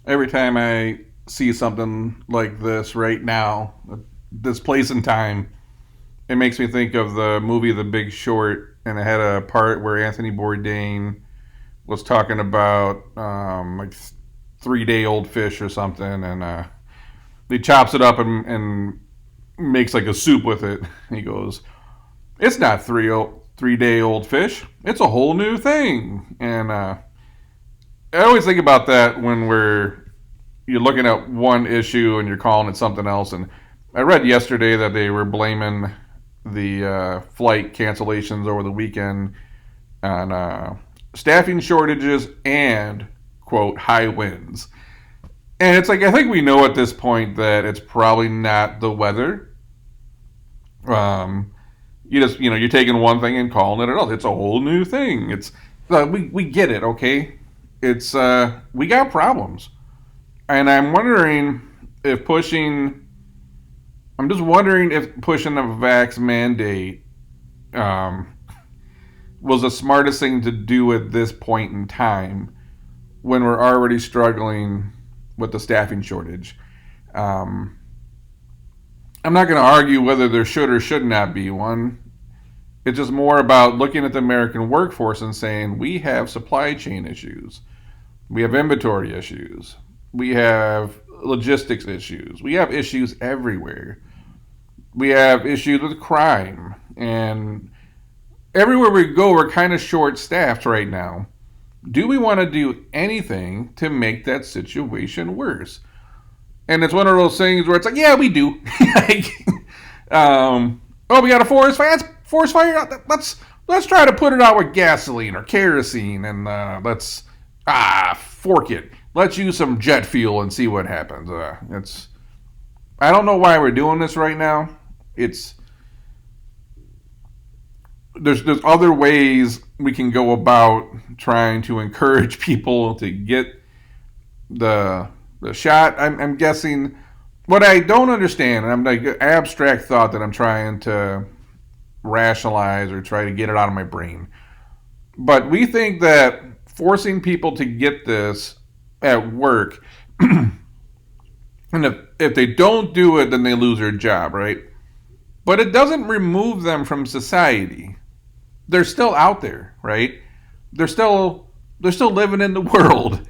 Every time I see something like this right now, this place and time, it makes me think of the movie The Big Short, and it had a part where Anthony Bourdain was talking about like 3 day old fish or something, and he chops it up and makes like a soup with it. He goes, "It's not 3 day old fish. It's a whole new thing." And I always think about that when you're looking at one issue and you're calling it something else. And I read yesterday that they were blaming the flight cancellations over the weekend on staffing shortages and quote high winds. And it's like I think we know at this point that it's probably not the weather. You're taking one thing and calling it another. It's a whole new thing. It's we get it, okay? It's we got problems, and if pushing. I'm just wondering if pushing a vax mandate um, was the smartest thing to do at this point in time when we're already struggling with the staffing shortage. Um, I'm not going to argue whether there should or should not be one. It's just more about looking at the American workforce and saying we have supply chain issues, we have inventory issues, we have logistics issues, we have issues everywhere. We have issues with crime, and everywhere we go, we're kind of short staffed right now. Do we want to do anything to make that situation worse? And it's one of those things where it's like, yeah, we do. Like, oh, we got a forest fire. That's forest fire. Let's try to put it out with gasoline or kerosene, and let's fork it. Let's use some jet fuel and see what happens. It's I don't know why we're doing this right now. It's there's other ways we can go about trying to encourage people to get the shot. I'm guessing what I don't understand, and I'm like abstract thought that I'm trying to rationalize or try to get it out of my brain. But we think that forcing people to get this at work, and if they don't do it, then they lose their job, right? But it doesn't remove them from society. They're still out there, right? They're still living in the world.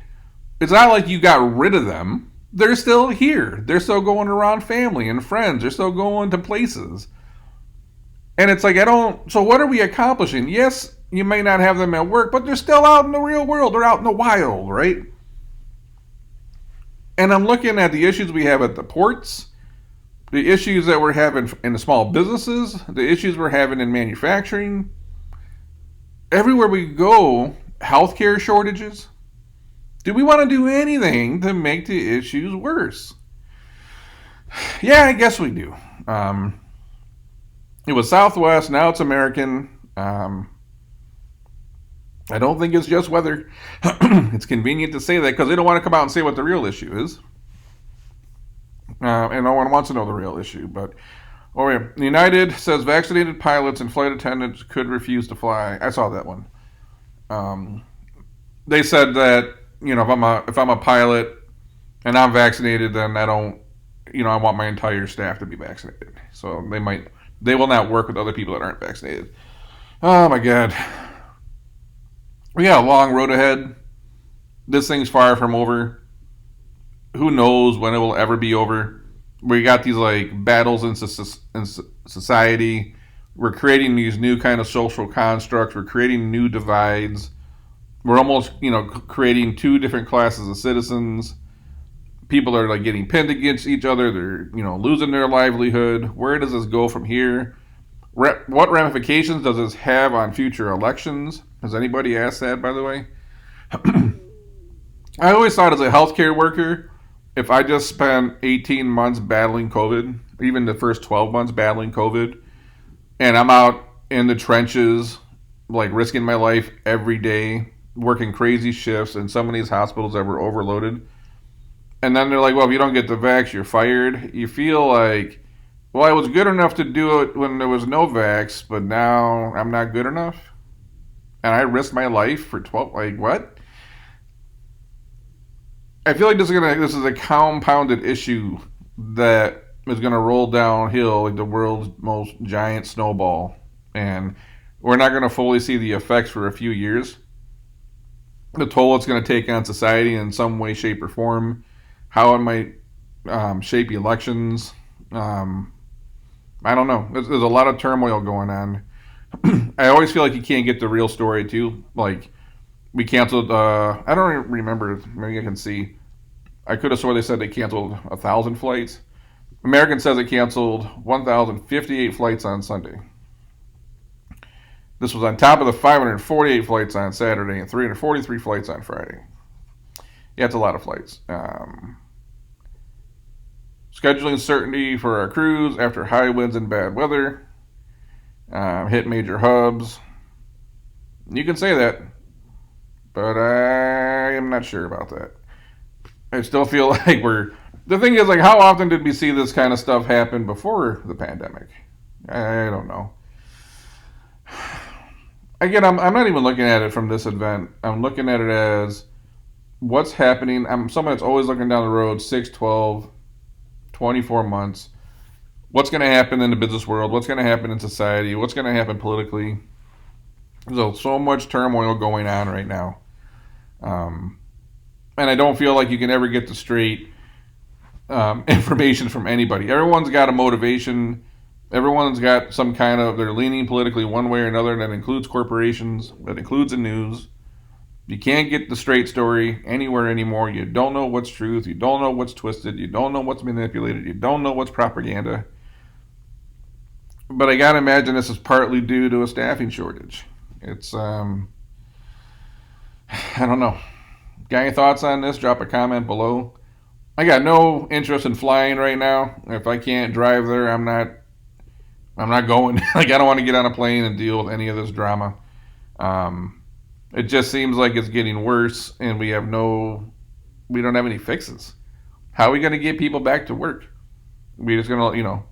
It's not like you got rid of them. They're still here. They're still going around family and friends. They're still going to places. And it's like, I don't. So, what are we accomplishing? Yes, you may not have them at work, but they're still out in the real world. They're out in the wild, right? And I'm looking at the issues we have at the ports, the issues that we're having in the small businesses, the issues we're having in manufacturing. Everywhere we go, healthcare shortages. Do we want to do anything to make the issues worse? Yeah, I guess we do. It was Southwest, now it's American. I don't think it's just weather. It's convenient to say that because they don't want to come out and say what the real issue is. And no one wants to know the real issue. But yeah, United says vaccinated pilots and flight attendants could refuse to fly. I saw that one. They said that if I'm a pilot and I'm vaccinated, then I don't I want my entire staff to be vaccinated. So they will not work with other people that aren't vaccinated. Oh my God. We got a long road ahead. This thing's far from over. Who knows when it will ever be over? We got these like battles in society. We're creating these new kind of social constructs. We're creating new divides. We're almost creating two different classes of citizens. People are like getting pinned against each other. They're losing their livelihood. Where does this go from here? What ramifications does this have on future elections? Has anybody asked that, by the way? I always thought as a healthcare worker, if I just spent 18 months battling COVID, even the first 12 months battling COVID, and I'm out in the trenches, like risking my life every day, working crazy shifts in some of these hospitals that were overloaded, and then they're like, well, if you don't get the vax, you're fired. You feel like, well, I was good enough to do it when there was no vax, but now I'm not good enough? And I risked my life for 12, like what? I feel like this is a compounded issue that is gonna roll downhill like the world's most giant snowball, and we're not gonna fully see the effects for a few years. The toll it's gonna take on society in some way, shape, or form, how it might shape elections. Um, I don't know. There's a lot of turmoil going on. I always feel like you can't get the real story too. Like we canceled. I don't remember. Maybe I can see. I could have swore they said they canceled 1,000 flights. American says it canceled 1,058 flights on Sunday. This was on top of the 548 flights on Saturday and 343 flights on Friday. Yeah, it's a lot of flights. Scheduling certainty for our crews after high winds and bad weather. Hit major hubs. You can say that, but I am not sure about that. I still feel like we're. The thing is, like, how often did we see this kind of stuff happen before the pandemic? I don't know. Again, I'm not even looking at it from this event. I'm looking at it as what's happening. I'm someone that's always looking down the road 6, 12, 24 months. What's going to happen in the business world? What's going to happen in society? What's going to happen politically? There's so much turmoil going on right now. And I don't feel like you can ever get the straight information from anybody. Everyone's got a motivation. Everyone's got some kind of, they're leaning politically one way or another. That includes corporations, that includes the news. You can't get the straight story anywhere anymore. You don't know what's truth. You don't know what's twisted. You don't know what's manipulated. You don't know what's propaganda. But I gotta imagine this is partly due to a staffing shortage. It's, I don't know. Got any thoughts on this? Drop a comment below. I got no interest in flying right now. If I can't drive there, I'm not going. Like, I don't want to get on a plane and deal with any of this drama. It just seems like it's getting worse, and we don't have any fixes. How are we going to get people back to work? We just going to,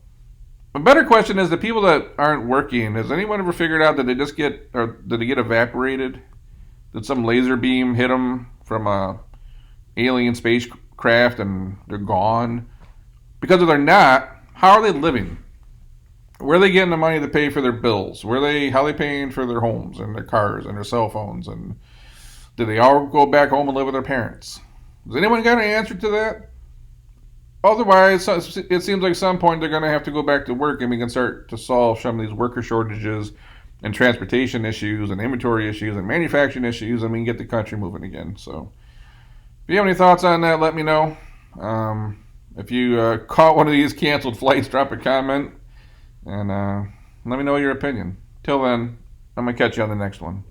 A better question is the people that aren't working. Has anyone ever figured out that did they get evaporated? Did some laser beam hit them from a alien spacecraft and they're gone? Because if they're not, how are they living? Where are they getting the money to pay for their bills? How are they paying for their homes and their cars and their cell phones? And do they all go back home and live with their parents? Has anyone got an answer to that? Otherwise, it seems like at some point they're going to have to go back to work and we can start to solve some of these worker shortages and transportation issues and inventory issues and manufacturing issues, and we can get the country moving again. So if you have any thoughts on that, let me know. If you caught one of these canceled flights, drop a comment and let me know your opinion. Till then, I'm going to catch you on the next one.